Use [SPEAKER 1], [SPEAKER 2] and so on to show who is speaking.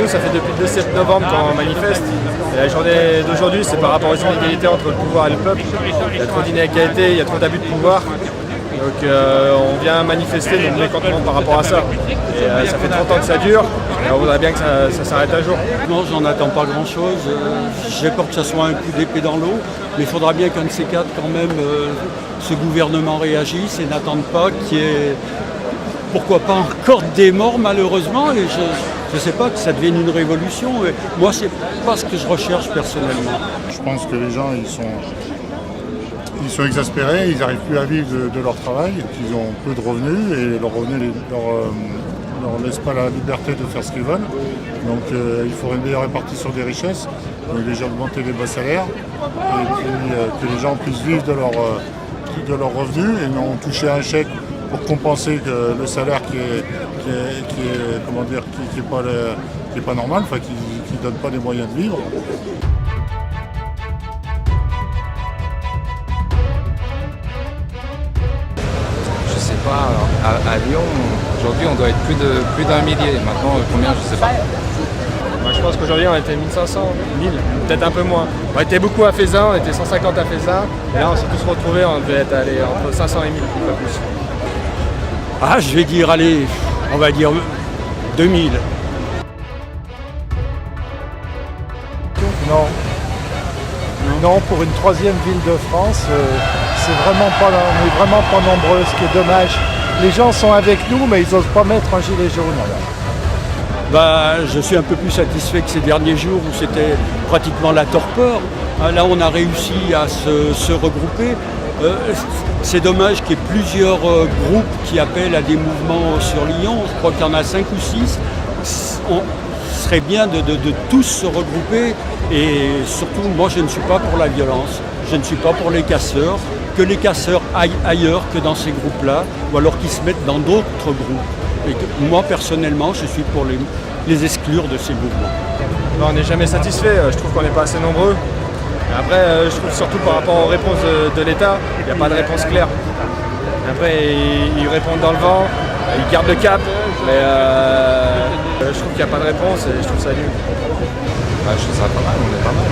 [SPEAKER 1] nous, ça fait depuis le 7 novembre qu'on manifeste. Et la journée d'aujourd'hui, c'est par rapport aux inégalités entre le pouvoir et le peuple. Il y a trop d'inégalités, il y a trop d'abus de pouvoir. Donc on vient manifester notre mécontentement par rapport à ça. Et ça fait 30 ans que ça dure, et on voudrait bien que ça s'arrête un jour.
[SPEAKER 2] Non, j'en attends pas grand-chose. J'ai peur que ça soit un coup d'épée dans l'eau, mais il faudra bien qu'un de ces quatre, quand même, ce gouvernement réagisse et n'attende pas qu'il y ait, pourquoi pas, encore des morts, malheureusement. Et je ne sais pas que ça devienne une révolution. Et moi, c'est pas ce que je recherche personnellement.
[SPEAKER 3] Je pense que les gens, ils sont exaspérés, ils n'arrivent plus à vivre de leur travail, qu'ils ont peu de revenus et leurs revenus leur laissent pas la liberté de faire ce qu'ils veulent. Donc il faudrait une meilleure répartition des richesses, donc déjà augmenter les bas salaires et puis que les gens puissent vivre de leurs revenus et non toucher un chèque pour compenser que le salaire qui est pas normal, enfin qui ne donne pas les moyens de vivre.
[SPEAKER 4] Je sais pas, à Lyon, aujourd'hui on doit être plus d'un millier. Maintenant, combien, je sais pas.
[SPEAKER 1] Moi, je pense qu'aujourd'hui on était 1500, 1000, peut-être un peu moins. On était beaucoup à Fézin, on était 150 à Fézin. Et là on s'est tous retrouvés, on devait être allés entre 500 et 1000, pas plus.
[SPEAKER 2] Ah, je vais dire, allez, on va dire 2000.
[SPEAKER 5] Non. Non, pour une troisième ville de France, on n'est vraiment pas nombreux, ce qui est dommage. Les gens sont avec nous, mais ils n'osent pas mettre un gilet jaune.
[SPEAKER 2] Je suis un peu plus satisfait que ces derniers jours où c'était pratiquement la torpeur. Là, on a réussi à se regrouper. C'est dommage qu'il y ait plusieurs groupes qui appellent à des mouvements sur Lyon. Je crois qu'il y en a 5 ou 6. Ce serait bien de tous se regrouper. Et surtout, moi, je ne suis pas pour la violence. Je ne suis pas pour les casseurs. Que les casseurs aillent ailleurs que dans ces groupes-là, ou alors qu'ils se mettent dans d'autres groupes. Et moi, personnellement, je suis pour les exclure de ces mouvements.
[SPEAKER 1] On n'est jamais satisfait, je trouve qu'on n'est pas assez nombreux. Après, je trouve surtout par rapport aux réponses de l'État, il n'y a pas de réponse claire. Après, ils répondent dans le vent, ils gardent le cap, mais je trouve qu'il n'y a pas de réponse et je trouve ça nul.
[SPEAKER 4] Je trouve ça pas mal, on est pas mal.